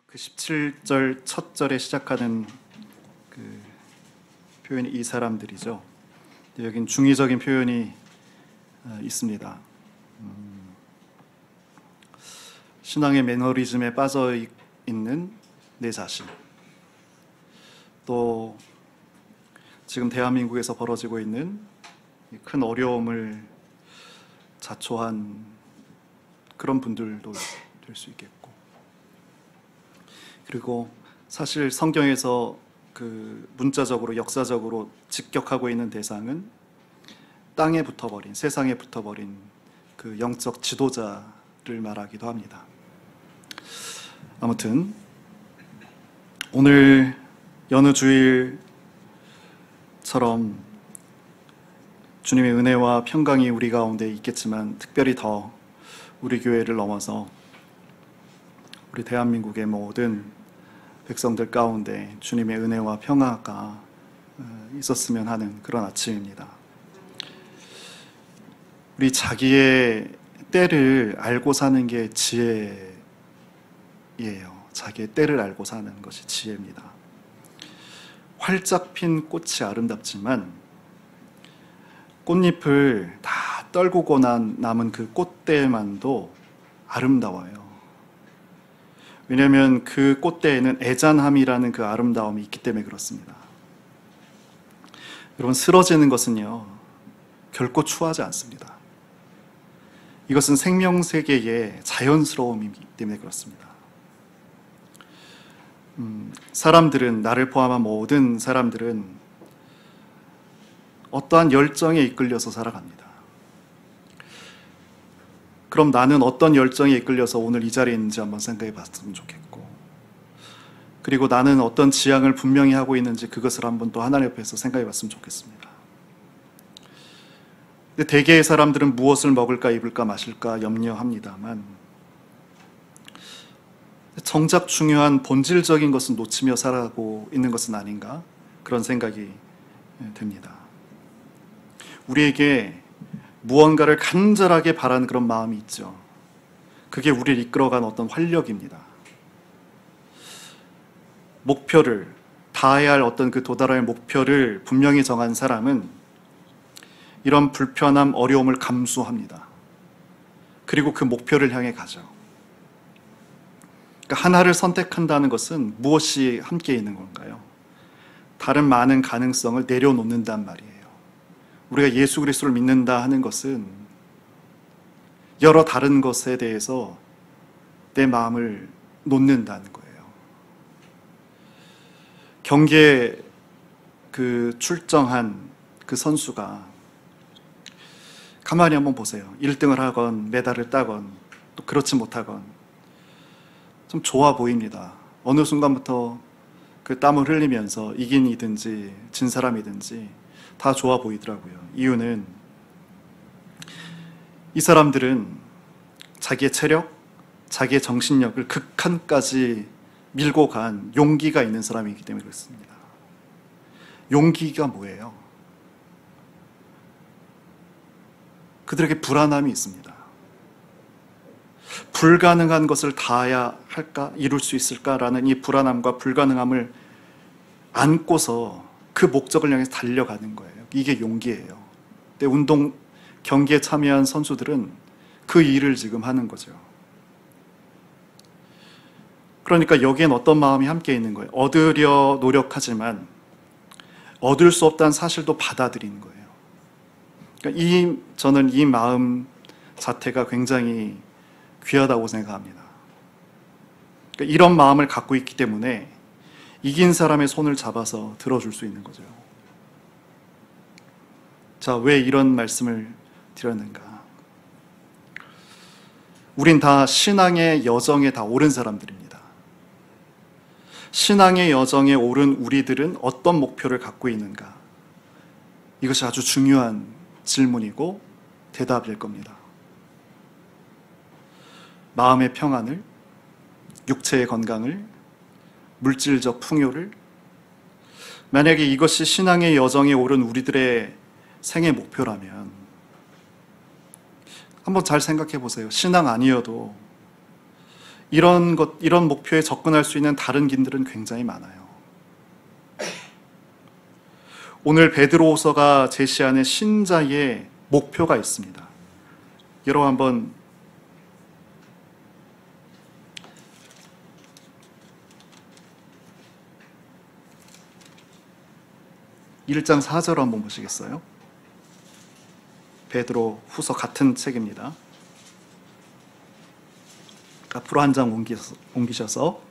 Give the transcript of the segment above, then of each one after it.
그 17절 첫 절에 시작하는 그 표현이 이 사람들이죠. 여긴 중의적인 표현이 있습니다. 신앙의 매너리즘에 빠져 있는 내 자신, 또 지금 대한민국에서 벌어지고 있는 큰 어려움을 자초한 그런 분들도 될 수 있겠고, 그리고 사실 성경에서 그 문자적으로 역사적으로 직격하고 있는 대상은 땅에 붙어버린, 세상에 붙어버린 그 영적 지도자를 말하기도 합니다. 아무튼 오늘 여느 주일처럼 주님의 은혜와 평강이 우리 가운데 있겠지만, 특별히 더 우리 교회를 넘어서 우리 대한민국의 모든 백성들 가운데 주님의 은혜와 평화가 있었으면 하는 그런 아침입니다. 우리 자기의 때를 알고 사는 게 지혜예요. 자기의 때를 알고 사는 것이 지혜입니다. 활짝 핀 꽃이 아름답지만 꽃잎을 다 떨구고 남은 그 꽃대만도 아름다워요. 왜냐하면 그 꽃대에는 애잔함이라는 그 아름다움이 있기 때문에 그렇습니다. 여러분, 쓰러지는 것은요, 결코 추하지 않습니다. 이것은 생명세계의 자연스러움이기 때문에 그렇습니다. 사람들은, 나를 포함한 모든 사람들은 어떠한 열정에 이끌려서 살아갑니다. 그럼 나는 어떤 열정에 이끌려서 오늘 이 자리에 있는지 한번 생각해 봤으면 좋겠고, 그리고 나는 어떤 지향을 분명히 하고 있는지 그것을 한번 또 하나님 앞에서 생각해 봤으면 좋겠습니다. 근데 대개의 사람들은 무엇을 먹을까, 입을까, 마실까 염려합니다만, 정작 중요한 본질적인 것은 놓치며 살아가고 있는 것은 아닌가, 그런 생각이 듭니다. 우리에게 무언가를 간절하게 바라는 그런 마음이 있죠. 그게 우리를 이끌어가는 어떤 활력입니다. 목표를, 닿아야 할 어떤 그 도달할 목표를 분명히 정한 사람은 이런 불편함, 어려움을 감수합니다. 그리고 그 목표를 향해 가죠. 그러니까 하나를 선택한다는 것은 무엇이 함께 있는 건가요? 다른 많은 가능성을 내려놓는단 말이에요. 우리가 예수 그리스도를 믿는다 하는 것은 여러 다른 것에 대해서 내 마음을 놓는다는 거예요. 경기에 그 출정한 그 선수가 가만히 한번 보세요. 1등을 하건 메달을 따건 또 그렇지 못하건 좀 좋아 보입니다. 어느 순간부터 그 땀을 흘리면서 이긴 이든지 진 사람이든지 다 좋아 보이더라고요. 이유는 이 사람들은 자기의 체력, 자기의 정신력을 극한까지 밀고 간 용기가 있는 사람이기 때문에 그렇습니다. 용기가 뭐예요? 그들에게 불안함이 있습니다. 불가능한 것을 다해야 할까? 이룰 수 있을까라는 이 불안함과 불가능함을 안고서 그 목적을 향해서 달려가는 거예요. 이게 용기예요. 근데 운동 경기에 참여한 선수들은 그 일을 지금 하는 거죠. 그러니까 여기엔 어떤 마음이 함께 있는 거예요? 얻으려 노력하지만 얻을 수 없다는 사실도 받아들이는 거예요. 그러니까 저는 이 마음 자태가 굉장히 귀하다고 생각합니다. 그러니까 이런 마음을 갖고 있기 때문에 이긴 사람의 손을 잡아서 들어줄 수 있는 거죠. 자, 왜 이런 말씀을 드렸는가? 우린 다 신앙의 여정에 다 오른 사람들입니다. 신앙의 여정에 오른 우리들은 어떤 목표를 갖고 있는가? 이것이 아주 중요한 질문이고 대답일 겁니다. 마음의 평안을, 육체의 건강을, 물질적 풍요를, 만약에 이것이 신앙의 여정에 오른 우리들의 생애 목표라면 한번 잘 생각해 보세요. 신앙 아니어도 이런 목표에 접근할 수 있는 다른 길들은 굉장히 많아요. 오늘 베드로후서가 제시하는 신자의 목표가 있습니다. 여러분 한번 1장 4절 한번 보시겠어요? 베드로후서 같은 책입니다. 앞으로 한 장 옮기셔서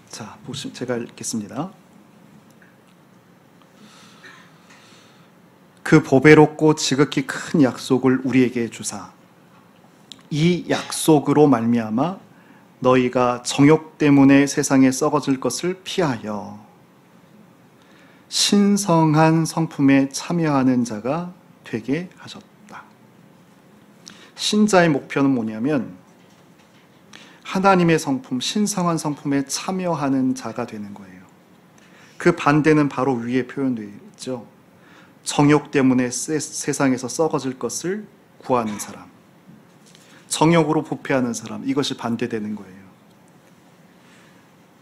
자, 보시면 제가 읽겠습니다. 그 보배롭고 지극히 큰 약속을 우리에게 주사 이 약속으로 말미암아 너희가 정욕 때문에 세상에 썩어질 것을 피하여 신성한 성품에 참여하는 자가 되게 하셨다. 신자의 목표는 뭐냐면 하나님의 성품, 신성한 성품에 참여하는 자가 되는 거예요. 그 반대는 바로 위에 표현되어 있죠. 정욕 때문에 세상에서 썩어질 것을 구하는 사람, 정욕으로 부패하는 사람, 이것이 반대되는 거예요.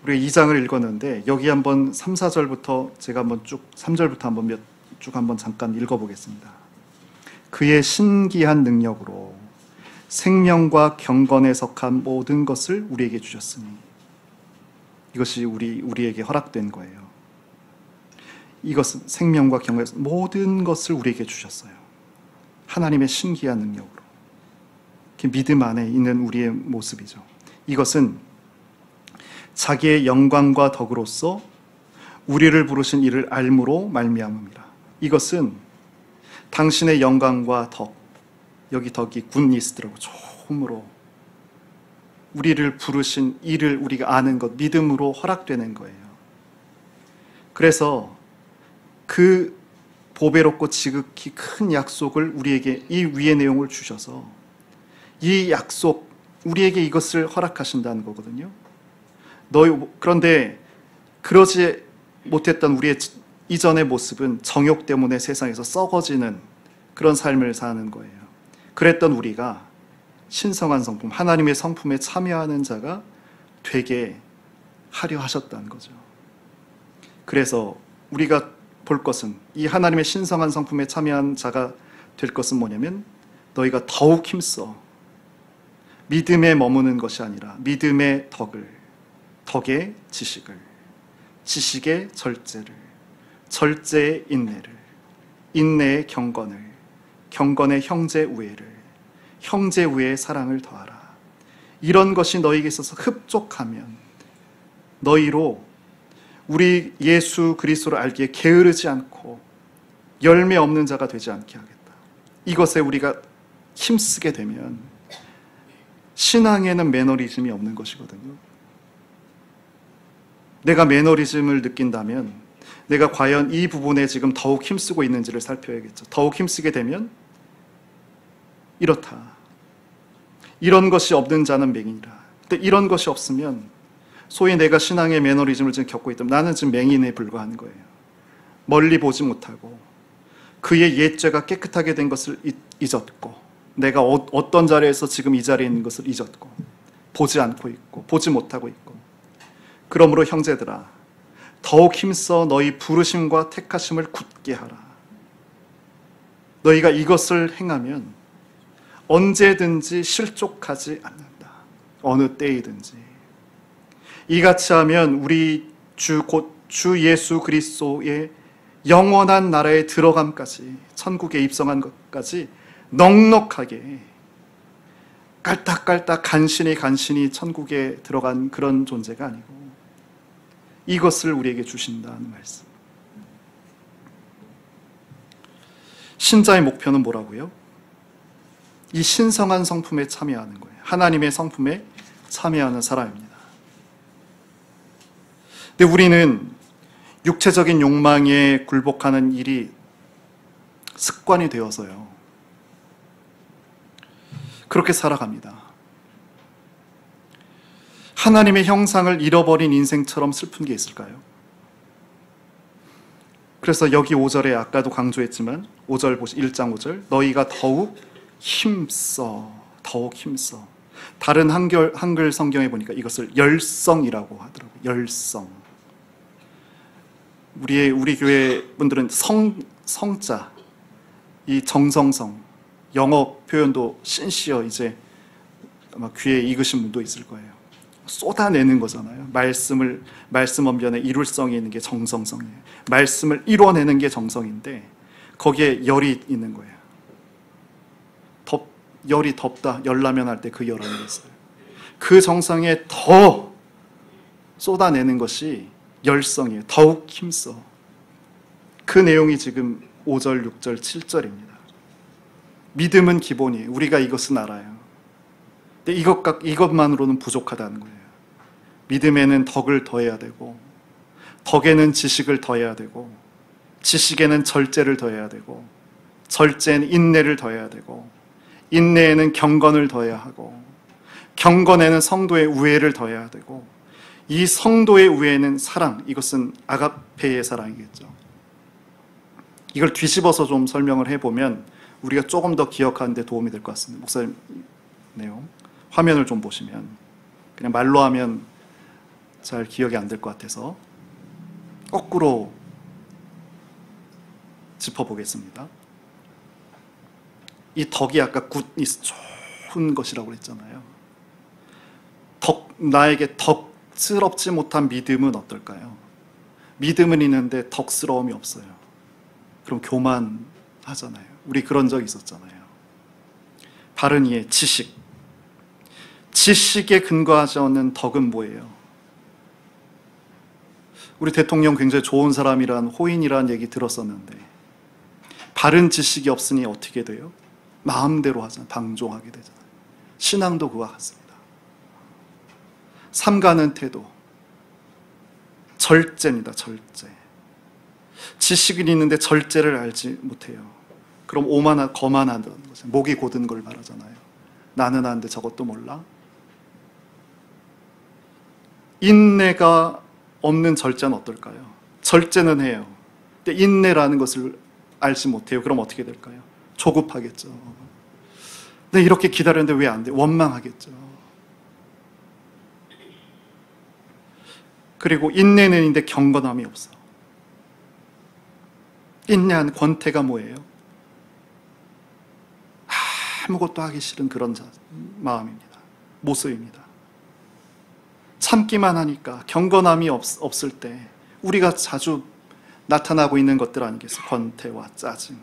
우리가 2장을 읽었는데 여기 한번 3, 4절부터 제가 한번 쭉 3절부터 한번 쭉 한번 잠깐 읽어보겠습니다. 그의 신기한 능력으로 생명과 경건에 속한 모든 것을 우리에게 주셨으니 이것이 우리에게 허락된 거예요. 이것은 생명과 경건에 모든 것을 우리에게 주셨어요. 하나님의 신기한 능력으로. 믿음 안에 있는 우리의 모습이죠. 이것은 자기의 영광과 덕으로서 우리를 부르신 이를 알므로 말미암음이라. 이것은 당신의 영광과 덕, 여기 덕이 굿이 쓰더라고. 처음으로 우리를 부르신 이를 우리가 아는 것, 믿음으로 허락되는 거예요. 그래서 그 보배롭고 지극히 큰 약속을 우리에게 이 위의 내용을 주셔서 이 약속, 우리에게 이것을 허락하신다는 거거든요. 그런데 그러지 못했던 우리의 이전의 모습은 정욕 때문에 세상에서 썩어지는 그런 삶을 사는 거예요. 그랬던 우리가 신성한 성품, 하나님의 성품에 참여하는 자가 되게 하려 하셨다는 거죠. 그래서 우리가 볼 것은 이 하나님의 신성한 성품에 참여한 자가 될 것은 뭐냐면 너희가 더욱 힘써 믿음에 머무는 것이 아니라 믿음의 덕의 지식을, 지식의 절제를, 절제의 인내를, 인내의 경건을, 경건의 형제 우애를, 형제 우애의 사랑을 더하라. 이런 것이 너희에게 있어서 흡족하면 너희로 우리 예수 그리스도를 알기에 게으르지 않고 열매 없는 자가 되지 않게 하겠다. 이것에 우리가 힘쓰게 되면 신앙에는 매너리즘이 없는 것이거든요. 내가 매너리즘을 느낀다면 내가 과연 이 부분에 지금 더욱 힘쓰고 있는지를 살펴야겠죠. 더욱 힘쓰게 되면 이렇다. 이런 것이 없는 자는 맹인이라. 근데 이런 것이 없으면 소위 내가 신앙의 매너리즘을 지금 겪고 있다면 나는 지금 맹인에 불과한 거예요. 멀리 보지 못하고 그의 옛죄가 깨끗하게 된 것을 잊었고 내가 어떤 자리에서 지금 이 자리에 있는 것을 잊었고 보지 않고 있고 보지 못하고 있고 그러므로 형제들아 더욱 힘써 너희 부르심과 택하심을 굳게 하라. 너희가 이것을 행하면 언제든지 실족하지 않는다. 어느 때이든지. 이같이 하면 우리 곧 주 예수 그리스도의 영원한 나라에 들어감까지 천국에 입성한 것까지 넉넉하게 깔딱깔딱 간신히 천국에 들어간 그런 존재가 아니고 이것을 우리에게 주신다는 말씀. 신자의 목표는 뭐라고요? 이 신성한 성품에 참여하는 거예요. 하나님의 성품에 참여하는 사람입니다. 근데 우리는 육체적인 욕망에 굴복하는 일이 습관이 되어서요. 그렇게 살아갑니다. 하나님의 형상을 잃어버린 인생처럼 슬픈 게 있을까요? 그래서 여기 5절에 아까도 강조했지만 5절 보시 1장 5절 너희가 더욱 힘써 다른 한글 성경에 보니까 이것을 열성이라고 하더라고요. 열성. 우리 교회 분들은 성자, 이 정성성, 영어 표현도 신시어 이제 아마 귀에 익으신 분도 있을 거예요. 쏟아내는 거잖아요. 말씀 언변에 이룰성이 있는 게 정성성이에요. 말씀을 이뤄내는 게 정성인데 거기에 열이 있는 거예요. 열이 덥다, 열라면 할 때 그 열 안에 있어요. 그 정성에 더 쏟아내는 것이 열성이에요. 더욱 힘써. 그 내용이 지금 5절, 6절, 7절입니다. 믿음은 기본이에요. 우리가 이것은 알아요. 근데 이것만으로는 부족하다는 거예요. 믿음에는 덕을 더해야 되고, 덕에는 지식을 더해야 되고, 지식에는 절제를 더해야 되고, 절제는 인내를 더해야 되고, 인내에는 경건을 더해야 하고, 경건에는 성도의 우애를 더해야 되고, 이 성도의 우애는 사랑, 이것은 아가페의 사랑이겠죠. 이걸 뒤집어서 좀 설명을 해보면 우리가 조금 더 기억하는 데 도움이 될 것 같습니다. 목사님 내용 화면을 좀 보시면, 그냥 말로 하면 잘 기억이 안 될 것 같아서 거꾸로 짚어보겠습니다. 이 덕이 아까 굿이 좋은 것이라고 그랬잖아요. 나에게 덕스럽지 못한 믿음은 어떨까요? 믿음은 있는데 덕스러움이 없어요. 그럼 교만하잖아요. 우리 그런 적 있었잖아요. 바른 이해, 지식에 근거하지 않는 덕은 뭐예요? 우리 대통령 굉장히 좋은 사람이란 호인이란 얘기 들었었는데 바른 지식이 없으니 어떻게 돼요? 마음대로 하잖아요. 방종하게 되잖아요. 신앙도 그와 같습니다. 삼가는 태도, 절제입니다. 절제. 지식은 있는데 절제를 알지 못해요. 그럼 거만하다는 거죠. 목이 곧은 걸 말하잖아요. 나는 아는데 저것도 몰라? 인내가 없는 절제는 어떨까요? 절제는 해요. 근데 인내라는 것을 알지 못해요. 그럼 어떻게 될까요? 조급하겠죠. 근데 이렇게 기다렸는데 왜 안 돼? 원망하겠죠. 그리고 인내는 있는데 경건함이 없어. 인내한 권태가 뭐예요? 아무것도 하기 싫은 그런 마음입니다. 모습입니다. 참기만 하니까 경건함이 없을 때 우리가 자주 나타나고 있는 것들 아니겠어요? 권태와 짜증.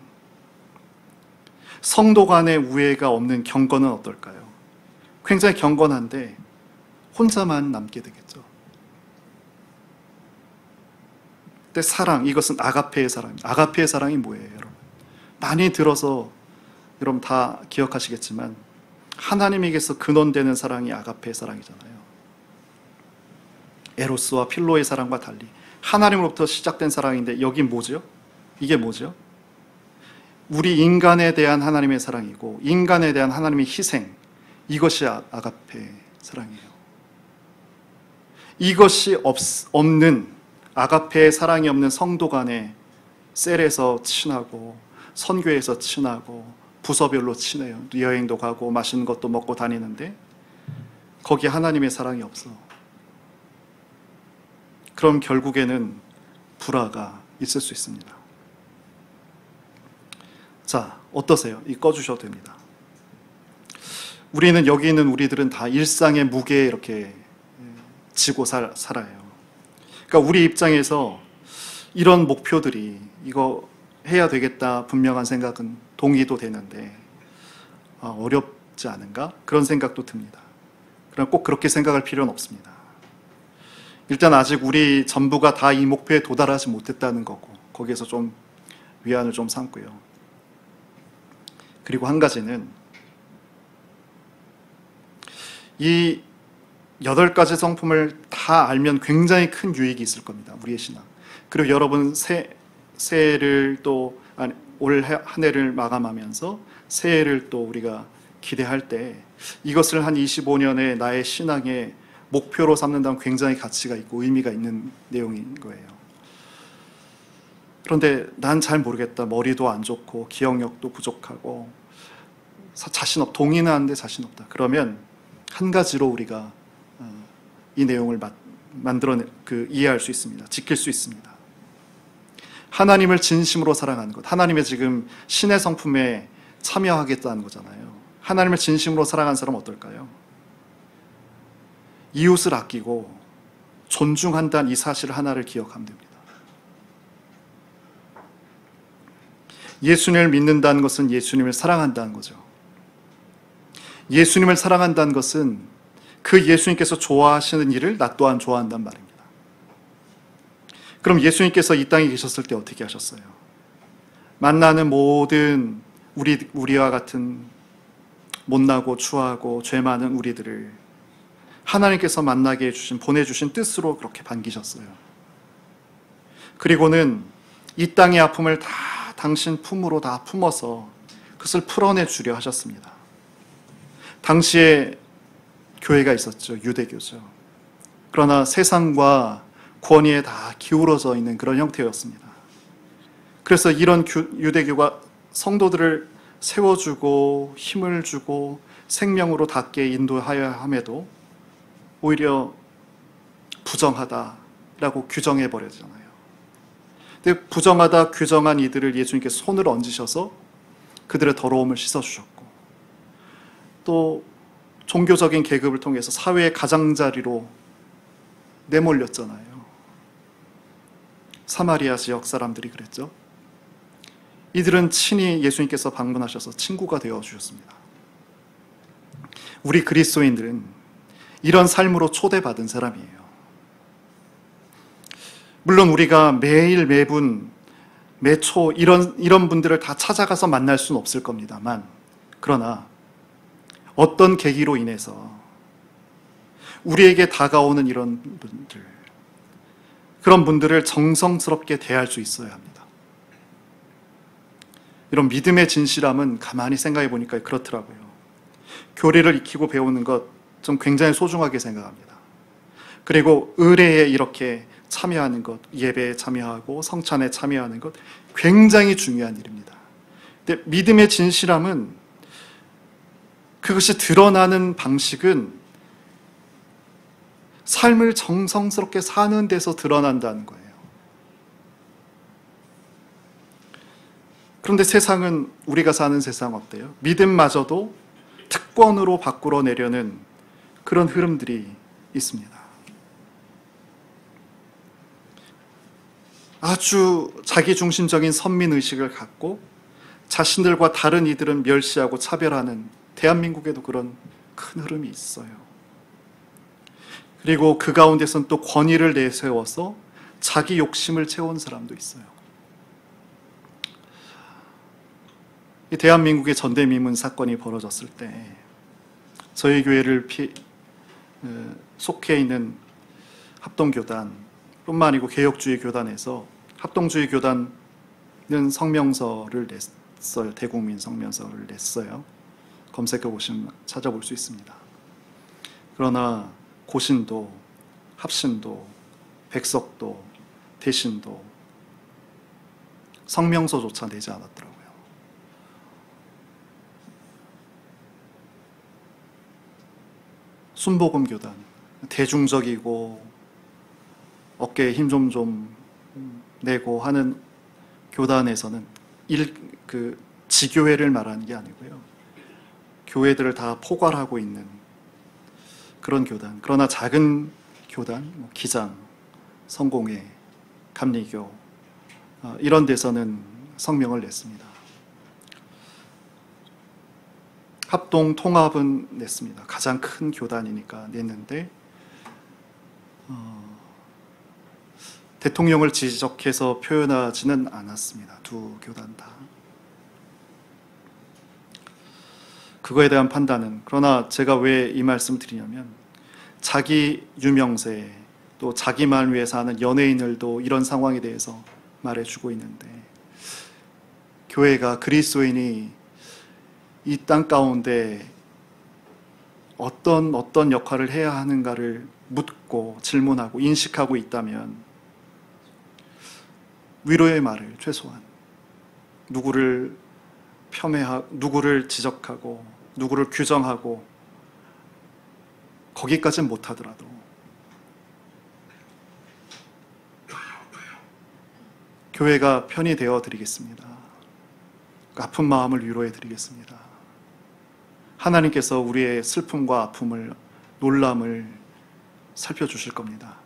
성도 간의 우애가 없는 경건은 어떨까요? 굉장히 경건한데 혼자만 남게 되겠죠. 근데 사랑, 이것은 아가페의 사랑입니다. 아가페의 사랑이 뭐예요, 여러분? 많이 들어서 여러분 다 기억하시겠지만 하나님에게서 근원되는 사랑이 아가페의 사랑이잖아요. 에로스와 필로의 사랑과 달리 하나님으로부터 시작된 사랑인데 여기 뭐죠? 이게 뭐죠? 우리 인간에 대한 하나님의 사랑이고 인간에 대한 하나님의 희생, 이것이 아가페의 사랑이에요. 이것이 없는 아가페의 사랑이 없는 성도 간에 셀에서 친하고 선교에서 친하고 부서별로 친해요. 여행도 가고 맛있는 것도 먹고 다니는데 거기에 하나님의 사랑이 없어. 그럼 결국에는 불화가 있을 수 있습니다. 자, 어떠세요? 이 꺼주셔도 됩니다. 우리는 여기 있는 우리들은 다 일상의 무게에 이렇게 지고 살아요. 그러니까 우리 입장에서 이런 목표들이 이거 해야 되겠다 분명한 생각은 동의도 되는데 어렵지 않은가? 그런 생각도 듭니다. 그럼 꼭 그렇게 생각할 필요는 없습니다. 일단 아직 우리 전부가 다 이 목표에 도달하지 못했다는 거고 거기에서 좀 위안을 좀 삼고요. 그리고 한 가지는 이 8가지 성품을 다 알면 굉장히 큰 유익이 있을 겁니다. 우리의 신앙. 그리고 여러분 새해를 또 올 한 해를 마감하면서 새해를 또 우리가 기대할 때 이것을 한 25년의 나의 신앙의 목표로 삼는다면 굉장히 가치가 있고 의미가 있는 내용인 거예요. 그런데 난 잘 모르겠다. 머리도 안 좋고 기억력도 부족하고 동의는 하는데 자신 없다. 그러면 한 가지로 우리가 이 내용을 이해할 수 있습니다. 지킬 수 있습니다. 하나님을 진심으로 사랑하는 것. 하나님의 지금 신의 성품에 참여하겠다는 거잖아요. 하나님을 진심으로 사랑하는 사람은 어떨까요? 이웃을 아끼고 존중한다는 이 사실 하나를 기억하면 됩니다. 예수님을 믿는다는 것은 예수님을 사랑한다는 거죠. 예수님을 사랑한다는 것은 그 예수님께서 좋아하시는 일을 나 또한 좋아한단 말입니다. 그럼 예수님께서 이 땅에 계셨을 때 어떻게 하셨어요? 만나는 모든 우리와 같은 못나고 추하고 죄 많은 우리들을 하나님께서 만나게 해주신, 보내주신 뜻으로 그렇게 반기셨어요. 그리고는 이 땅의 아픔을 다 당신 품으로 다 품어서 그것을 풀어내 주려 하셨습니다. 당시에 교회가 있었죠. 유대교죠. 그러나 세상과 권위에 다 기울어져 있는 그런 형태였습니다. 그래서 이런 유대교가 성도들을 세워주고 힘을 주고 생명으로 닿게 인도하여야 함에도 오히려 부정하다라고 규정해버려지잖아요. 근데 부정하다, 규정한 이들을 예수님께서 손을 얹으셔서 그들의 더러움을 씻어주셨고, 또 종교적인 계급을 통해서 사회의 가장자리로 내몰렸잖아요. 사마리아 지역 사람들이 그랬죠. 이들은 친히 예수님께서 방문하셔서 친구가 되어주셨습니다. 우리 그리스도인들은 이런 삶으로 초대받은 사람이에요. 물론 우리가 매일 매분 매초 이런 분들을 다 찾아가서 만날 수는 없을 겁니다만, 그러나 어떤 계기로 인해서 우리에게 다가오는 이런 분들, 그런 분들을 정성스럽게 대할 수 있어야 합니다. 이런 믿음의 진실함은 가만히 생각해 보니까 그렇더라고요. 교리를 익히고 배우는 것 좀 굉장히 소중하게 생각합니다. 그리고 의례에 이렇게 참여하는 것, 예배에 참여하고 성찬에 참여하는 것 굉장히 중요한 일입니다. 근데 믿음의 진실함은 그것이 드러나는 방식은 삶을 정성스럽게 사는 데서 드러난다는 거예요. 그런데 세상은, 우리가 사는 세상 어때요? 믿음마저도 특권으로 바꾸어 내려는 그런 흐름들이 있습니다. 아주 자기중심적인 선민의식을 갖고 자신들과 다른 이들은 멸시하고 차별하는, 대한민국에도 그런 큰 흐름이 있어요. 그리고 그 가운데서는 또 권위를 내세워서 자기 욕심을 채운 사람도 있어요. 이 대한민국의 전대미문 사건이 벌어졌을 때 저희 교회를 속해 있는 합동교단 뿐만 아니고 개혁주의 교단에서, 합동주의 교단은 성명서를 냈어요. 대국민 성명서를 냈어요. 검색해 보시면 찾아볼 수 있습니다. 그러나 고신도, 합신도, 백석도, 대신도 성명서조차 내지 않았더라고요. 순복음교단, 대중적이고 어깨에 힘 좀 내고 하는 교단에서는 지교회를 말하는 게 아니고요, 교회들을 다 포괄하고 있는 그런 교단. 그러나 작은 교단, 기장, 성공회, 감리교 이런 데서는 성명을 냈습니다. 합동 통합은 냈습니다. 가장 큰 교단이니까 냈는데 대통령을 지적해서 표현하지는 않았습니다. 두 교단 다. 그거에 대한 판단은, 그러나 제가 왜 이 말씀을 드리냐면, 자기 유명세, 또 자기만 위해서 하는 연예인들도 이런 상황에 대해서 말해주고 있는데, 교회가, 그리스도인이 이 땅 가운데 어떤 역할을 해야 하는가를 묻고 질문하고 인식하고 있다면 위로의 말을 최소한 누구를 폄훼하고 누구를 지적하고 누구를 규정하고 거기까지는 못하더라도 교회가 편이 되어 드리겠습니다. 아픈 마음을 위로해 드리겠습니다. 하나님께서 우리의 슬픔과 아픔을, 놀람을 살펴주실 겁니다.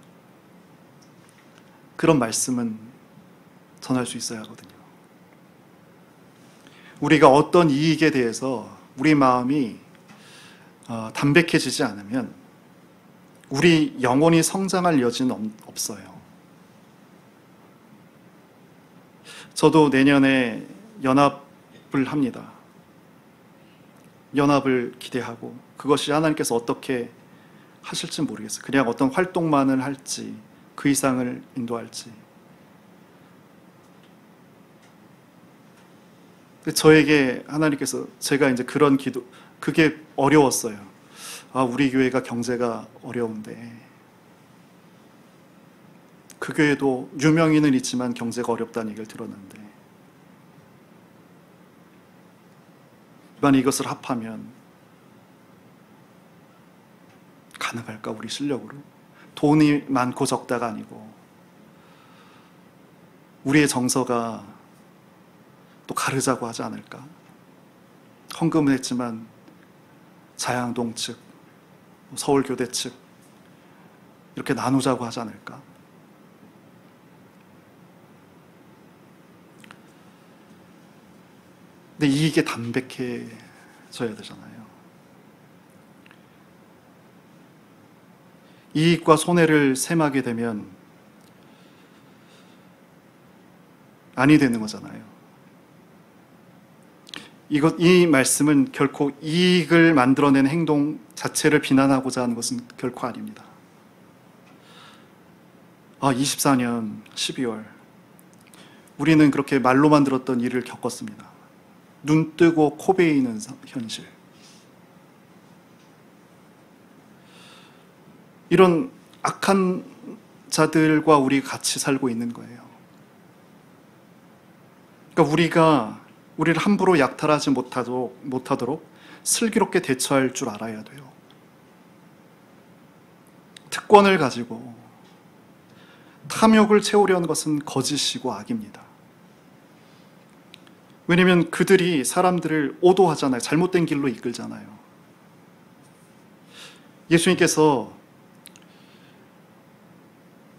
그런 말씀은 전할 수 있어야 하거든요. 우리가 어떤 이익에 대해서 우리 마음이 담백해지지 않으면 우리 영혼이 성장할 여지는 없어요. 저도 내년에 연합을 합니다. 연합을 기대하고 그것이 하나님께서 어떻게 하실지 모르겠어요. 그냥 어떤 활동만을 할지 그 이상을 인도할지. 저에게 하나님께서 제가 이제 그런 기도, 그게 어려웠어요. 우리 교회가 경제가 어려운데 그 교회도 유명인은 있지만 경제가 어렵다는 얘기를 들었는데 만약 이것을 합하면 가능할까? 우리 실력으로? 돈이 많고 적다가 아니고 우리의 정서가 또 가르자고 하지 않을까? 헌금을 했지만 자양동 측, 서울교대 측 이렇게 나누자고 하지 않을까? 근데 이게 담백해져야 되잖아요. 이익과 손해를 셈하게 되면 아니 되는 거잖아요. 이 말씀은 결코 이익을 만들어내는 행동 자체를 비난하고자 하는 것은 결코 아닙니다. 24년 12월 우리는 그렇게 말로만 들었던 일을 겪었습니다. 눈 뜨고 코 베이는 현실. 이런 악한 자들과 우리 같이 살고 있는 거예요. 그러니까 우리를 함부로 약탈하지 못하도록 슬기롭게 대처할 줄 알아야 돼요. 특권을 가지고 탐욕을 채우려는 것은 거짓이고 악입니다. 왜냐하면 그들이 사람들을 오도하잖아요. 잘못된 길로 이끌잖아요. 예수님께서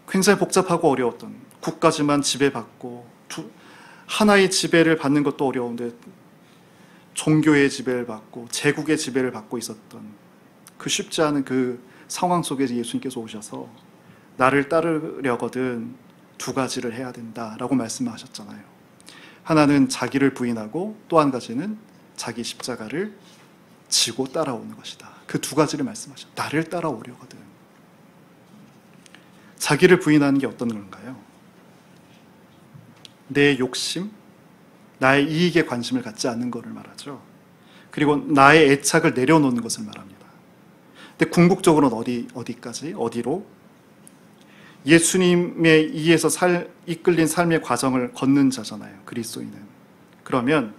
굉장히 복잡하고 어려웠던 국가지만 지배받고 하나의 지배를 받는 것도 어려운데 종교의 지배를 받고 제국의 지배를 받고 있었던 그 쉽지 않은 그 상황 속에 예수님께서 오셔서 나를 따르려거든 두 가지를 해야 된다라고 말씀하셨잖아요. 하나는 자기를 부인하고 또 한 가지는 자기 십자가를 지고 따라오는 것이다. 그 두 가지를 말씀하셨어요. 나를 따라오려거든. 자기를 부인하는 게 어떤 건가요? 내 욕심, 나의 이익에 관심을 갖지 않는 것을 말하죠. 그리고 나의 애착을 내려놓는 것을 말합니다. 근데 궁극적으로는 어디까지? 어디로? 예수님에 의해서 이끌린 삶의 과정을 걷는 자잖아요. 그리스도인은. 그러면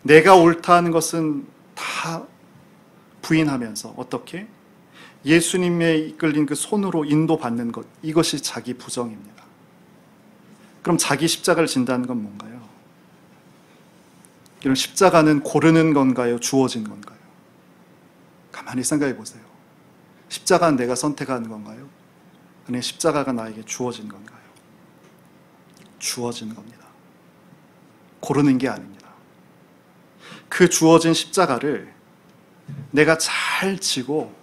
내가 옳다 하는 것은 다 부인하면서 어떻게? 예수님에 이끌린 그 손으로 인도받는 것, 이것이 자기 부정입니다. 그럼 자기 십자가를 진다는 건 뭔가요? 이런 십자가는 고르는 건가요? 주어진 건가요? 가만히 생각해 보세요. 십자가는 내가 선택하는 건가요? 아니면 십자가가 나에게 주어진 건가요? 주어지는 겁니다. 고르는 게 아닙니다. 그 주어진 십자가를 내가 잘 지고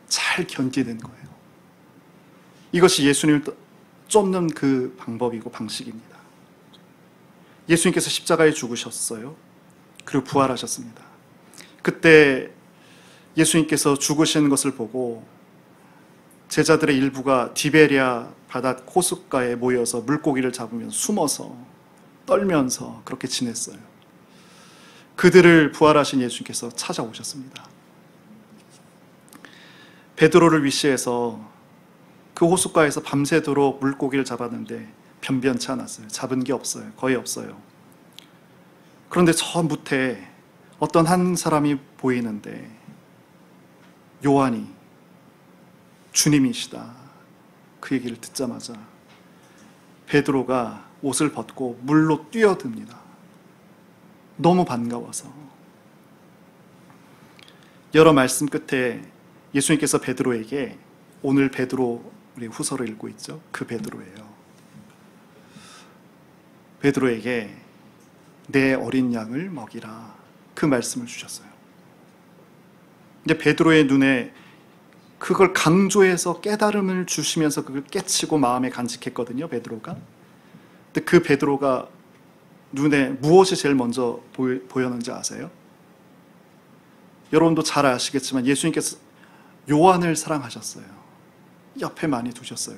잘 견디는 거예요. 이것이 예수님을 쫓는 그 방법이고 방식입니다. 예수님께서 십자가에 죽으셨어요. 그리고 부활하셨습니다. 그때 예수님께서 죽으시는 것을 보고 제자들의 일부가 디베랴 바다 호숫가에 모여서 물고기를 잡으면서 숨어서 떨면서 그렇게 지냈어요. 그들을 부활하신 예수님께서 찾아오셨습니다. 베드로를 위시해서 그 호숫가에서 밤새도록 물고기를 잡았는데 변변치 않았어요. 잡은 게 없어요. 거의 없어요. 그런데 저 무태에 어떤 한 사람이 보이는데 요한이 주님이시다. 그 얘기를 듣자마자 베드로가 옷을 벗고 물로 뛰어듭니다. 너무 반가워서. 여러 말씀 끝에 예수님께서 베드로에게, 오늘 베드로 우리 후서를 읽고 있죠. 그 베드로예요. 베드로에게 내 어린 양을 먹이라, 그 말씀을 주셨어요. 이제 베드로의 눈에 그걸 강조해서 깨달음을 주시면서 그걸 깨치고 마음에 간직했거든요, 베드로가. 근데 그 베드로가 눈에 무엇이 제일 먼저 보였는지 아세요? 여러분도 잘 아시겠지만 예수님께서 요한을 사랑하셨어요. 옆에 많이 두셨어요.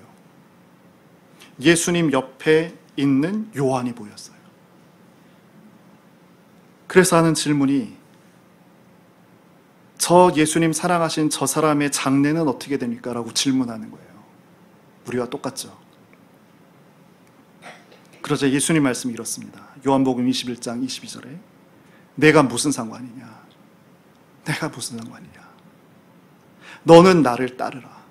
예수님 옆에 있는 요한이 보였어요. 그래서 하는 질문이, 저 예수님 사랑하신 저 사람의 장래는 어떻게 됩니까? 라고 질문하는 거예요. 우리와 똑같죠. 그러자 예수님 말씀이 이렇습니다. 요한복음 21장 22절에 내가 무슨 상관이냐? 내가 무슨 상관이냐? 너는 나를 따르라.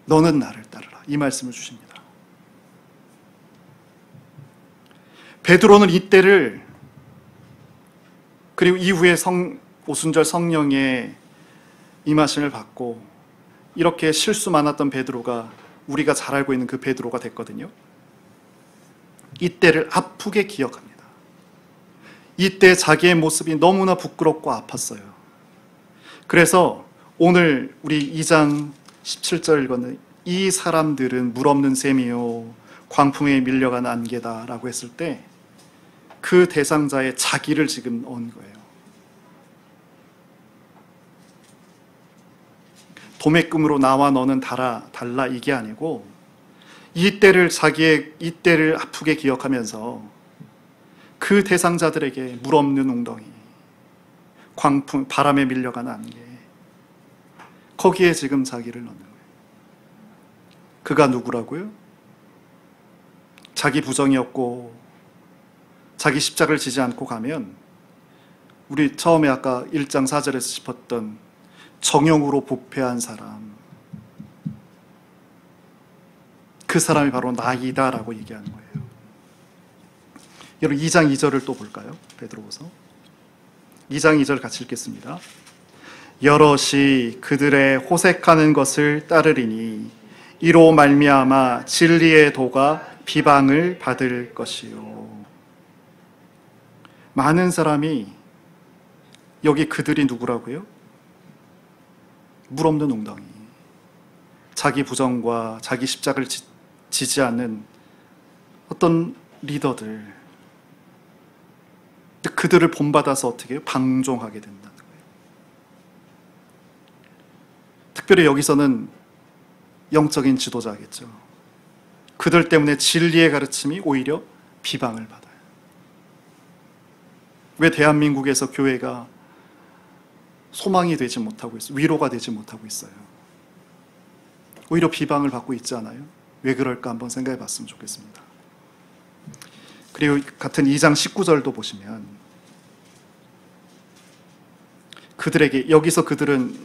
너는 나를 따르라. 이 말씀을 주십니다. 베드로는 이때를, 그리고 이후에 오순절 성령의 임하심을 받고 이렇게 실수 많았던 베드로가 우리가 잘 알고 있는 그 베드로가 됐거든요. 이때를 아프게 기억합니다. 이때 자기의 모습이 너무나 부끄럽고 아팠어요. 그래서 오늘 우리 2장 17절 읽었는데, 이 사람들은 물 없는 셈이요 광풍에 밀려간 안개다 라고 했을 때 그 대상자의 자기를 지금 넣은 거예요. 도매금으로 나와 너는 달라 이게 아니고, 자기의 이때를 아프게 기억하면서 그 대상자들에게 물 없는 웅덩이, 광풍, 바람에 밀려간 안개, 거기에 지금 자기를 넣는 거예요. 그가 누구라고요? 자기 부정이었고 자기 십자가를 지지 않고 가면, 우리 처음에 아까 1장 4절에서 짚었던 정욕으로 부패한 사람, 그 사람이 바로 나이다 라고 얘기하는 거예요. 여러분 2장 2절을 또 볼까요? 베드로후서 2장 2절 같이 읽겠습니다. 여럿이 그들의 호색하는 것을 따르리니 이로 말미암아 진리의 도가 비방을 받을 것이요. 많은 사람이, 여기 그들이 누구라고요? 물 없는 웅덩이, 자기 부정과 자기 십자가를 지지 않는 어떤 리더들, 그들을 본받아서 어떻게 해요? 방종하게 된다는 거예요. 특별히 여기서는 영적인 지도자겠죠. 그들 때문에 진리의 가르침이 오히려 비방을 받아요. 왜 대한민국에서 교회가 소망이 되지 못하고 있어요? 위로가 되지 못하고 있어요? 오히려 비방을 받고 있지 않아요? 왜 그럴까 한번 생각해 봤으면 좋겠습니다. 그리고 같은 2장 19절도 보시면, 그들에게, 여기서 그들은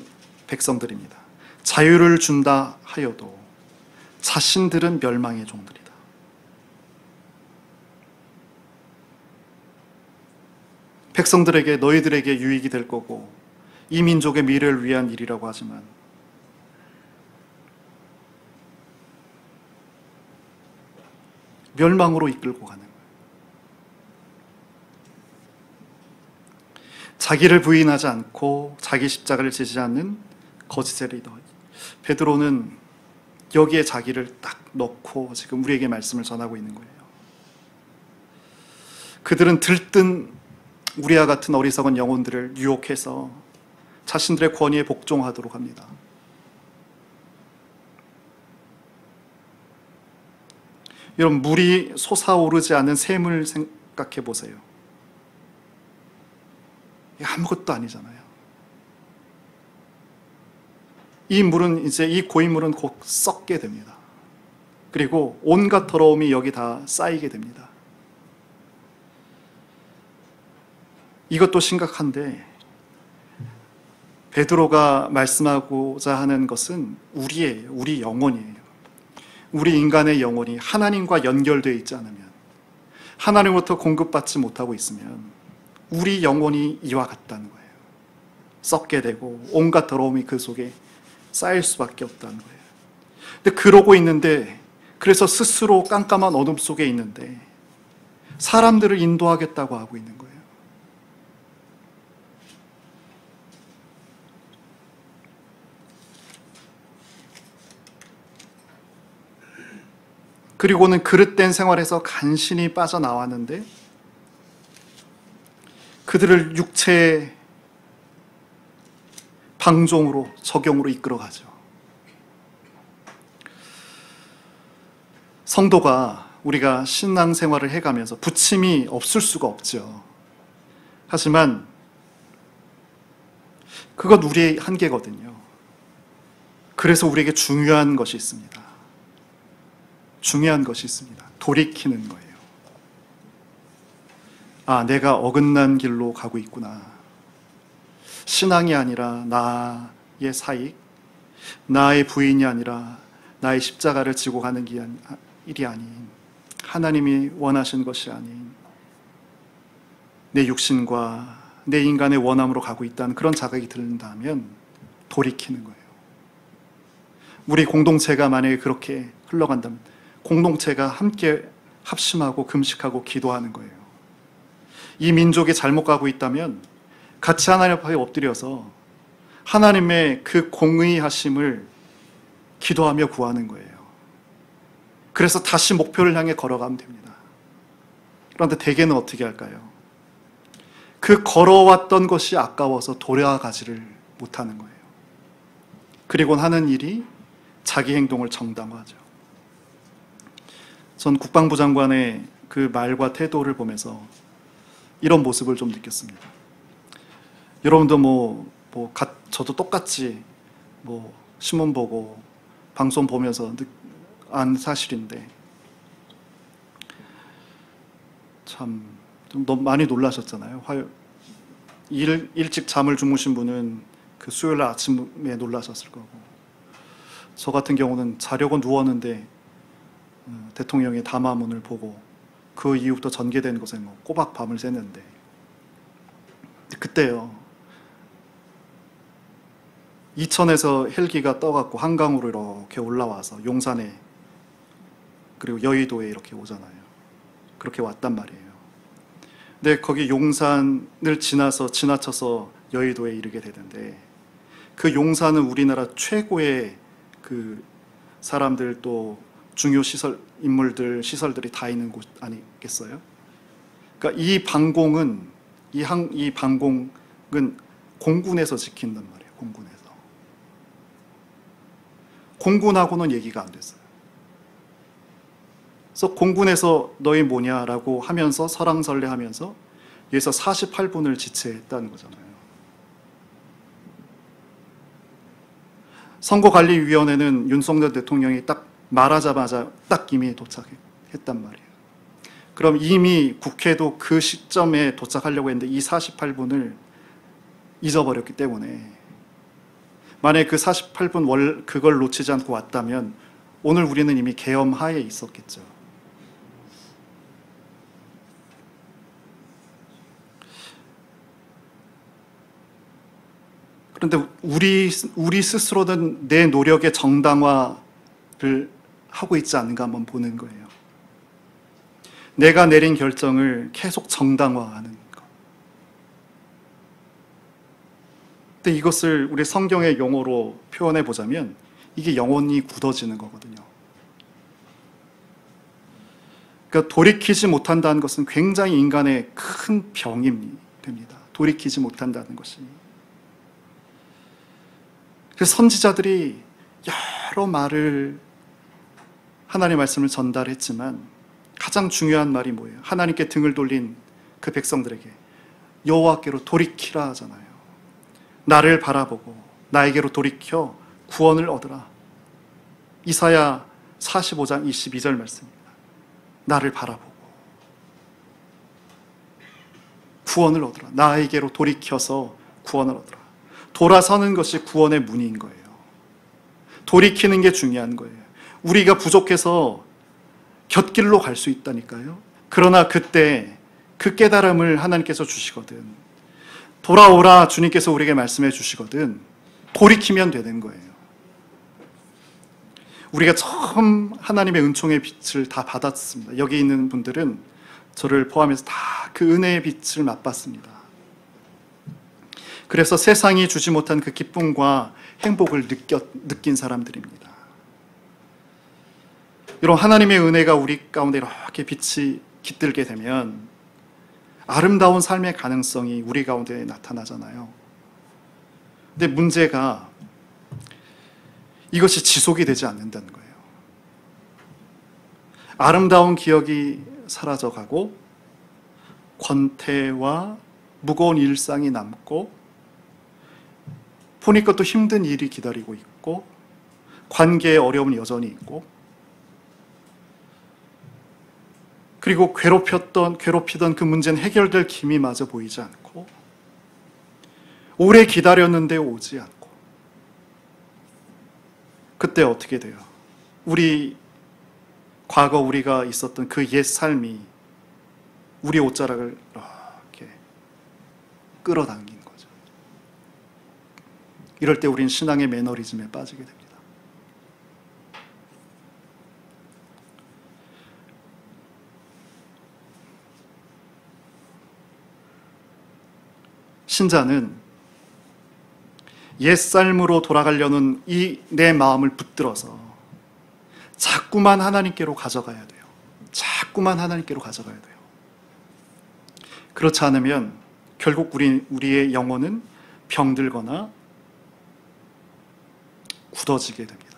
백성들입니다. 자유를 준다 하여도 자신들은 멸망의 종들이다. 백성들에게, 너희들에게 유익이 될 거고 이 민족의 미래를 위한 일이라고 하지만 멸망으로 이끌고 가는 거예요. 자기를 부인하지 않고 자기 십자가를 지지 않는 거짓의 리더. 베드로는 여기에 자기를 딱 넣고 지금 우리에게 말씀을 전하고 있는 거예요. 그들은 들뜬 우리와 같은 어리석은 영혼들을 유혹해서 자신들의 권위에 복종하도록 합니다. 여러분, 물이 솟아오르지 않은 샘을 생각해 보세요. 아무것도 아니잖아요. 이 물은, 이제 이 고인물은 곧 썩게 됩니다. 그리고 온갖 더러움이 여기 다 쌓이게 됩니다. 이것도 심각한데 베드로가 말씀하고자 하는 것은 우리예요. 우리 영혼이에요. 우리 인간의 영혼이 하나님과 연결되어 있지 않으면, 하나님으로부터 공급받지 못하고 있으면 우리 영혼이 이와 같다는 거예요. 썩게 되고 온갖 더러움이 그 속에 쌓일 수밖에 없다는 거예요. 근데 그러고 있는데, 그래서 스스로 깜깜한 어둠 속에 있는데 사람들을 인도하겠다고 하고 있는 거예요. 그리고는 그릇된 생활에서 간신히 빠져나왔는데 그들을 육체의 방종으로, 적용으로 이끌어가죠. 성도가 우리가 신앙생활을 해가면서 부침이 없을 수가 없죠. 하지만 그건 우리의 한계거든요. 그래서 우리에게 중요한 것이 있습니다. 중요한 것이 있습니다. 돌이키는 거예요. 아, 내가 어긋난 길로 가고 있구나. 신앙이 아니라 나의 사익, 나의 부인이 아니라 나의 십자가를 지고 가는 일이 아닌, 하나님이 원하신 것이 아닌 내 육신과 내 인간의 원함으로 가고 있다는 그런 자각이 든다면 돌이키는 거예요. 우리 공동체가 만약에 그렇게 흘러간다면 공동체가 함께 합심하고 금식하고 기도하는 거예요. 이 민족이 잘못 가고 있다면 같이 하나님 앞에 엎드려서 하나님의 그 공의하심을 기도하며 구하는 거예요. 그래서 다시 목표를 향해 걸어가면 됩니다. 그런데 대개는 어떻게 할까요? 그 걸어왔던 것이 아까워서 돌아가지를 못하는 거예요. 그리고 하는 일이 자기 행동을 정당화하죠. 전 국방부 장관의 그 말과 태도를 보면서 이런 모습을 좀 느꼈습니다. 여러분도 저도 똑같이 신문 보고 방송 보면서 안 사실인데 참 좀 너무 많이 놀라셨잖아요. 일찍 잠을 주무신 분은 그 수요일 날 아침에 놀라셨을 거고, 저 같은 경우는 자려고 누웠는데 대통령의 담화문을 보고 그 이후부터 전개된 것에 꼬박 밤을 샜는데, 그때요, 이천에서 헬기가 떠갖고 한강으로 이렇게 올라와서 용산에 그리고 여의도에 이렇게 오잖아요. 그렇게 왔단 말이에요. 근데 거기 용산을 지나쳐서 여의도에 이르게 되는데, 그 용산은 우리나라 최고의 그 사람들 또 중요 인물들, 시설들이 다 있는 곳 아니겠어요? 그러니까 이 방공은 공군에서 지킨단 말이에요. 공군에서. 공군하고는 얘기가 안 됐어요. 그래서 공군에서 너희 뭐냐라고 하면서 설왕설래하면서 여기서 48분을 지체했다는 거잖아요. 선거관리위원회는 윤석열 대통령이 딱 말하자마자 딱 이미 도착했단 말이에요. 그럼 이미 국회도 그 시점에 도착하려고 했는데 이 48분을 잊어버렸기 때문에, 만약에 그 48분 그걸 놓치지 않고 왔다면 오늘 우리는 이미 계엄하에 있었겠죠. 그런데 우리 스스로는 내 노력의 정당화를 하고 있지 않는가 한번 보는 거예요. 내가 내린 결정을 계속 정당화하는 것. 근데 이것을 우리 성경의 용어로 표현해 보자면 이게 영혼이 굳어지는 거거든요. 그러니까 돌이키지 못한다는 것은 굉장히 인간의 큰 병이 됩니다. 돌이키지 못한다는 것이. 그래서 선지자들이 여러 말을, 하나님의 말씀을 전달했지만 가장 중요한 말이 뭐예요? 하나님께 등을 돌린 그 백성들에게 여호와께로 돌이키라 하잖아요. 나를 바라보고 나에게로 돌이켜 구원을 얻으라. 이사야 45장 22절 말씀입니다. 나를 바라보고 구원을 얻으라. 나에게로 돌이켜서 구원을 얻으라. 돌아서는 것이 구원의 문인 거예요. 돌이키는 게 중요한 거예요. 우리가 부족해서 곁길로 갈 수 있다니까요. 그러나 그때 그 깨달음을 하나님께서 주시거든. 돌아오라 주님께서 우리에게 말씀해 주시거든. 돌이키면 되는 거예요. 우리가 처음 하나님의 은총의 빛을 다 받았습니다. 여기 있는 분들은 저를 포함해서 다 그 은혜의 빛을 맛봤습니다. 그래서 세상이 주지 못한 그 기쁨과 행복을 느낀 사람들입니다. 여러분, 하나님의 은혜가 우리 가운데 이렇게 빛이 깃들게 되면 아름다운 삶의 가능성이 우리 가운데 나타나잖아요. 근데 문제가 이것이 지속이 되지 않는다는 거예요. 아름다운 기억이 사라져가고 권태와 무거운 일상이 남고 보니까 또 힘든 일이 기다리고 있고 관계의 어려움이 여전히 있고 그리고 괴롭히던 그 문제는 해결될 기미 마저 보이지 않고 오래 기다렸는데 오지 않고 그때 어떻게 돼요? 과거 우리가 있었던 그 옛 삶이 우리 옷자락을 이렇게 끌어당긴 거죠. 이럴 때 우린 신앙의 매너리즘에 빠지게 됩니다. 신자는 옛 삶으로 돌아가려는 이 내 마음을 붙들어서 자꾸만 하나님께로 가져가야 돼요. 자꾸만 하나님께로 가져가야 돼요. 그렇지 않으면 결국 우리의 영혼은 병들거나 굳어지게 됩니다.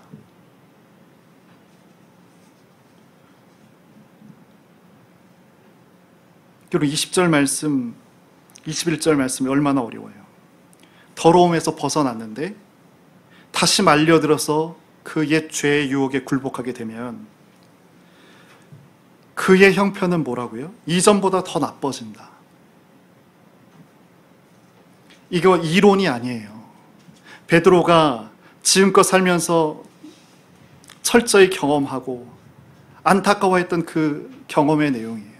그리고 20절 말씀, 21절 말씀이 얼마나 어려워요. 더러움에서 벗어났는데 다시 말려들어서 그 옛 죄의 유혹에 굴복하게 되면 그의 형편은 뭐라고요? 이전보다 더 나빠진다. 이거 이론이 아니에요. 베드로가 지금껏 살면서 철저히 경험하고 안타까워했던 그 경험의 내용이에요.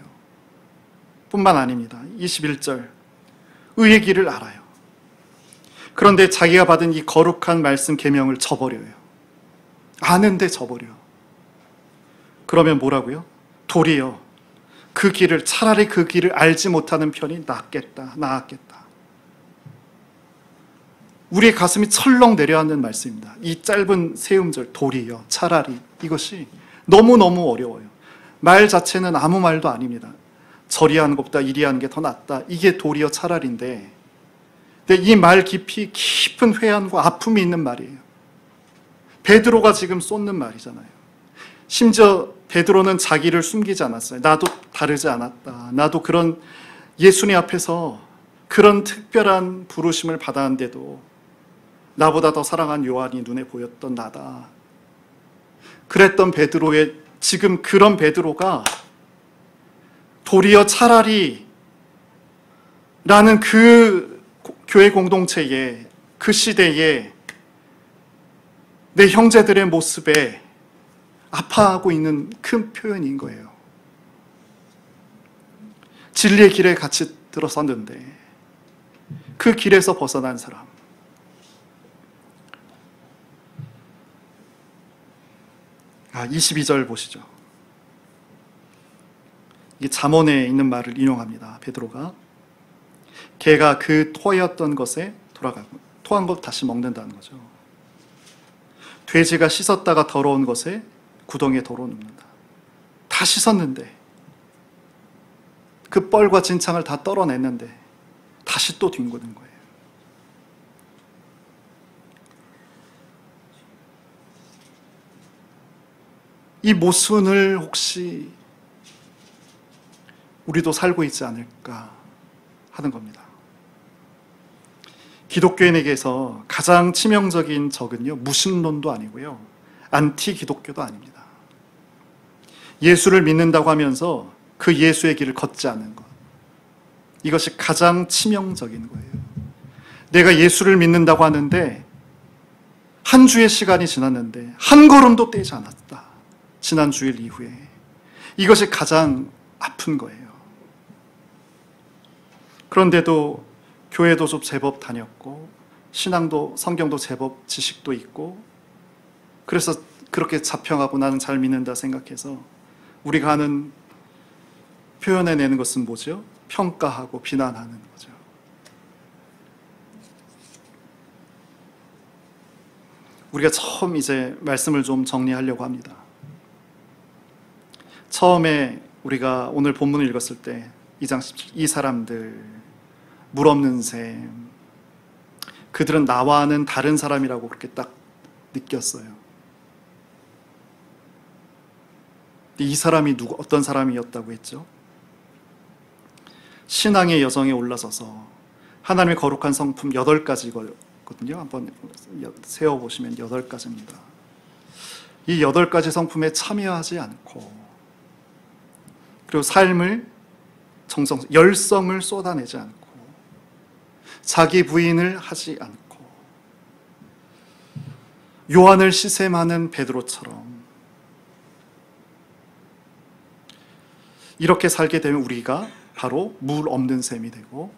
뿐만 아닙니다. 21절 의의 길을 알아요. 그런데 자기가 받은 이 거룩한 말씀 계명을 저버려요. 아는데 저버려. 그러면 뭐라고요? 도리어 차라리 그 길을 알지 못하는 편이 나았겠다. 우리의 가슴이 철렁 내려앉는 말씀입니다. 이 짧은 세 음절 도리어 차라리 이것이 너무너무 어려워요. 말 자체는 아무 말도 아닙니다. 저리 하는 것보다 이리 하는 게 더 낫다. 이게 도리어 차라리인데 근데 이 말 깊이 깊은 회한과 아픔이 있는 말이에요. 베드로가 지금 쏟는 말이잖아요. 심지어 베드로는 자기를 숨기지 않았어요. 나도 다르지 않았다. 나도 그런 예수님 앞에서 그런 특별한 부르심을 받았는데도 나보다 더 사랑한 요한이 눈에 보였던 나다. 그랬던 베드로의 지금 그런 베드로가 도리어 차라리 라는 그 교회 공동체에 그 시대에 내 형제들의 모습에 아파하고 있는 큰 표현인 거예요. 진리의 길에 같이 들어섰는데 그 길에서 벗어난 사람. 22절 보시죠. 이 잠언에 있는 말을 인용합니다. 베드로가 개가 그 토하였던 것에 돌아가고 토한 것 다시 먹는다는 거죠. 돼지가 씻었다가 더러운 것에 구덩이에 덜어놓는다. 다 씻었는데 그 뻘과 진창을 다 떨어냈는데 다시 또 뒹구는 거예요. 이 모순을 혹시 우리도 살고 있지 않을까 하는 겁니다. 기독교인에게서 가장 치명적인 적은요, 무신론도 아니고요, 안티 기독교도 아닙니다. 예수를 믿는다고 하면서 그 예수의 길을 걷지 않는 것. 이것이 가장 치명적인 거예요. 내가 예수를 믿는다고 하는데 한 주의 시간이 지났는데 한 걸음도 떼지 않았다. 지난 주일 이후에. 이것이 가장 아픈 거예요. 그런데도 교회도 좀 제법 다녔고 신앙도 성경도 제법 지식도 있고 그래서 그렇게 자평하고 나는 잘 믿는다 생각해서 우리가 하는 표현해내는 것은 뭐죠? 평가하고 비난하는 거죠. 우리가 처음 이제 말씀을 좀 정리하려고 합니다. 처음에 우리가 오늘 본문을 읽었을 때 2장 17, 이 사람들 물 없는 셈, 그들은 나와는 다른 사람이라고 그렇게 딱 느꼈어요. 이 사람이 어떤 사람이었다고 했죠? 신앙의 여정에 올라서서 하나님의 거룩한 성품 8가지거든요. 한번 세어보시면 8가지입니다. 이 8가지 성품에 참여하지 않고 그리고 삶을 열성을 쏟아내지 않고 자기 부인을 하지 않고 요한을 시샘하는 베드로처럼 이렇게 살게 되면 우리가 바로 물 없는 셈이 되고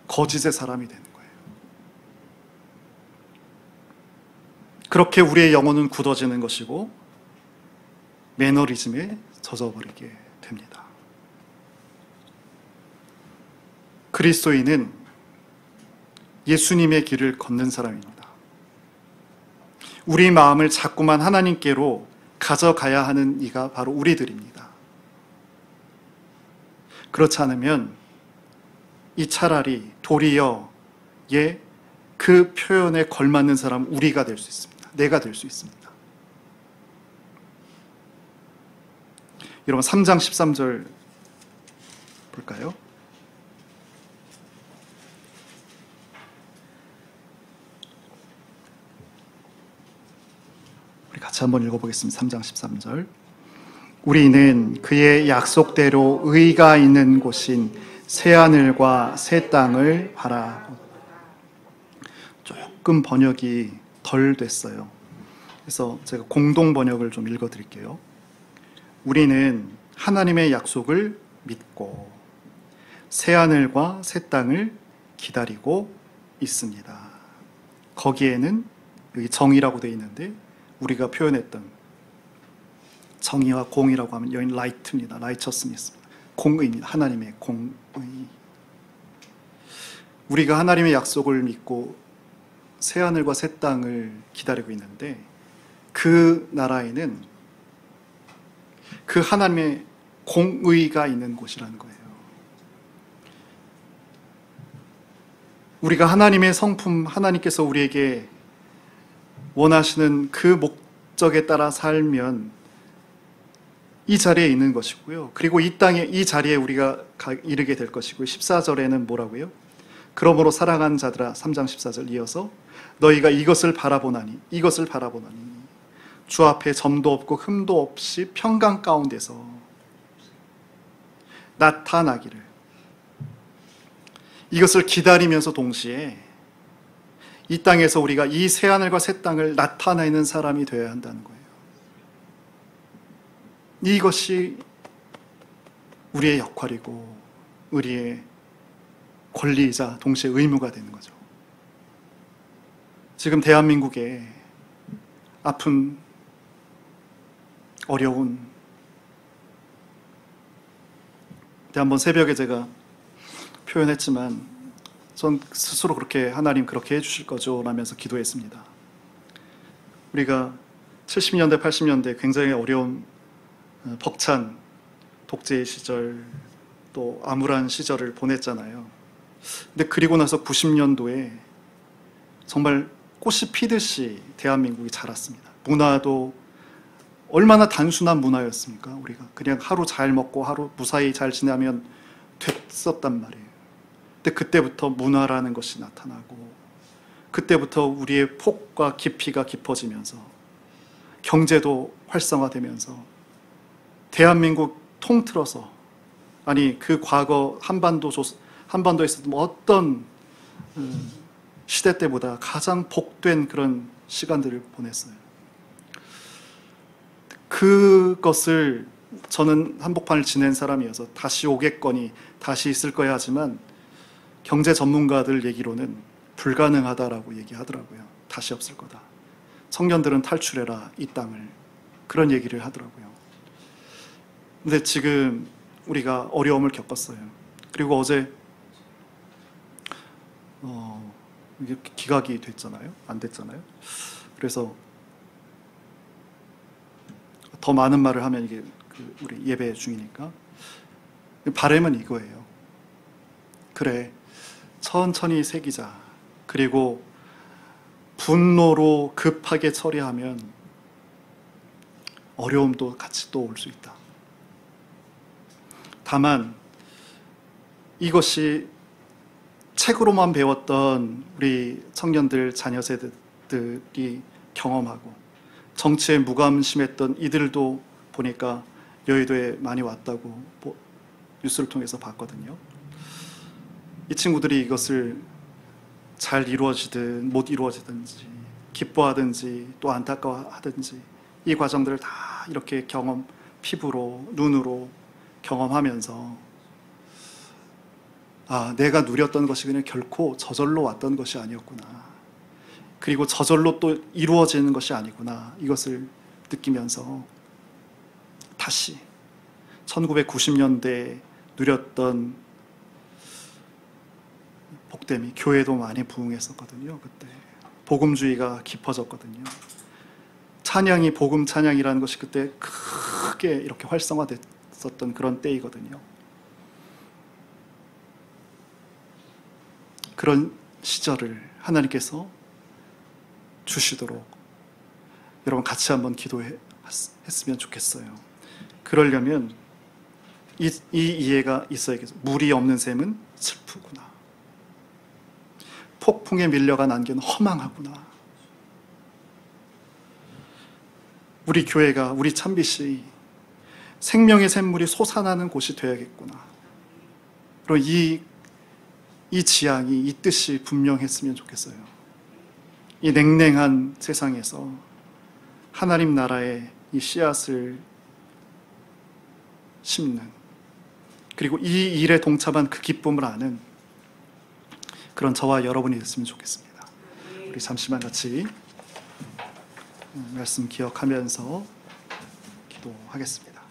거짓의 사람이 되는 거예요. 그렇게 우리의 영혼은 굳어지는 것이고 매너리즘에 젖어버리게 됩니다. 그리스도인은 예수님의 길을 걷는 사람입니다. 우리 마음을 자꾸만 하나님께로 가져가야 하는 이가 바로 우리들입니다. 그렇지 않으면 이 차라리 도리어 그 표현에 걸맞는 사람 우리가 될 수 있습니다. 내가 될 수 있습니다. 여러분 3장 13절 볼까요? 우리 같이 한번 읽어보겠습니다. 3장 13절. 우리는 그의 약속대로 의가 있는 곳인 새하늘과 새 땅을 바라고. 조금 번역이 덜 됐어요. 그래서 제가 공동 번역을 좀 읽어드릴게요. 우리는 하나님의 약속을 믿고 새하늘과 새 땅을 기다리고 있습니다. 거기에는 여기 정의라고 되어 있는데 우리가 표현했던 정의와 공의라고 하면 여기는 라이트입니다. 라이처스니스입니다. 공의입니다. 하나님의 공의. 우리가 하나님의 약속을 믿고 새하늘과 새 땅을 기다리고 있는데 그 나라에는 그 하나님의 공의가 있는 곳이라는 거예요. 우리가 하나님의 성품, 하나님께서 우리에게 원하시는 그 목적에 따라 살면 이 자리에 있는 것이고요. 그리고 이 땅에, 이 자리에 우리가 이르게 될 것이고요. 14절에는 뭐라고요? 그러므로 사랑하는 자들아, 3장 14절 이어서 너희가 이것을 바라보나니 주 앞에 점도 없고 흠도 없이 평강 가운데서 나타나기를. 이것을 기다리면서 동시에 이 땅에서 우리가 이 새하늘과 새 땅을 나타내는 사람이 되어야 한다는 거예요. 이것이 우리의 역할이고 우리의 권리이자 동시에 의무가 되는 거죠. 지금 대한민국의 아픈, 어려운, 한번 새벽에 제가 표현했지만 전 스스로 그렇게 하나님 그렇게 해주실 거죠 라면서 기도했습니다. 우리가 70년대 80년대 굉장히 어려운 벅찬 독재의 시절 또 암울한 시절을 보냈잖아요. 근데 그리고 나서 90년도에 정말 꽃이 피듯이 대한민국이 자랐습니다. 문화도 얼마나 단순한 문화였습니까? 우리가 그냥 하루 잘 먹고 하루 무사히 잘 지내면 됐었단 말이에요. 근데 그때부터 문화라는 것이 나타나고 그때부터 우리의 폭과 깊이가 깊어지면서 경제도 활성화되면서 대한민국 통틀어서, 아니 그 과거 한반도에 있었던 어떤 시대 때보다 가장 복된 그런 시간들을 보냈어요. 그것을 저는 한복판을 지낸 사람이어서 다시 오겠거니 다시 있을 거야 하지만 경제 전문가들 얘기로는 불가능하다라고 얘기하더라고요. 다시 없을 거다. 청년들은 탈출해라 이 땅을, 그런 얘기를 하더라고요. 근데 지금 우리가 어려움을 겪었어요. 그리고 어제 이게 기각이 됐잖아요. 안 됐잖아요. 그래서 더 많은 말을 하면 이게 우리 예배 중이니까 바람은 이거예요. 그래, 천천히 새기자. 그리고 분노로 급하게 처리하면 어려움도 같이 또 올 수 있다. 다만 이것이 책으로만 배웠던 우리 청년들, 자녀 세대들이 경험하고 정치에 무관심했던 이들도 보니까 여의도에 많이 왔다고 뉴스를 통해서 봤거든요. 이 친구들이 이것을 잘 이루어지든 못 이루어지든지 기뻐하든지 또 안타까워하든지 이 과정들을 다 이렇게 피부로, 눈으로 경험하면서 내가 누렸던 것이 그냥 결코 저절로 왔던 것이 아니었구나. 그리고 저절로 또 이루어지는 것이 아니구나. 이것을 느끼면서 다시 1990년대에 누렸던 복됨이, 교회도 많이 부흥했었거든요. 그때 복음주의가 깊어졌거든요. 찬양이, 복음 찬양이라는 것이 그때 크게 이렇게 활성화됐었던 그런 때이거든요. 그런 시절을 하나님께서 주시도록 여러분 같이 한번 기도했으면 좋겠어요. 그러려면 이 이해가 있어야겠어요. 물이 없는 샘은 슬프구나. 폭풍에 밀려간 안개는 허망하구나. 우리 교회가, 우리 참빛이 생명의 샘물이 솟아나는 곳이 되어야겠구나. 그리고 이 지향이, 이 뜻이 분명했으면 좋겠어요. 이 냉랭한 세상에서 하나님 나라의 이 씨앗을 심는, 그리고 이 일에 동참한 그 기쁨을 아는 그런 저와 여러분이 됐으면 좋겠습니다. 우리 잠시만 같이 말씀 기억하면서 기도하겠습니다.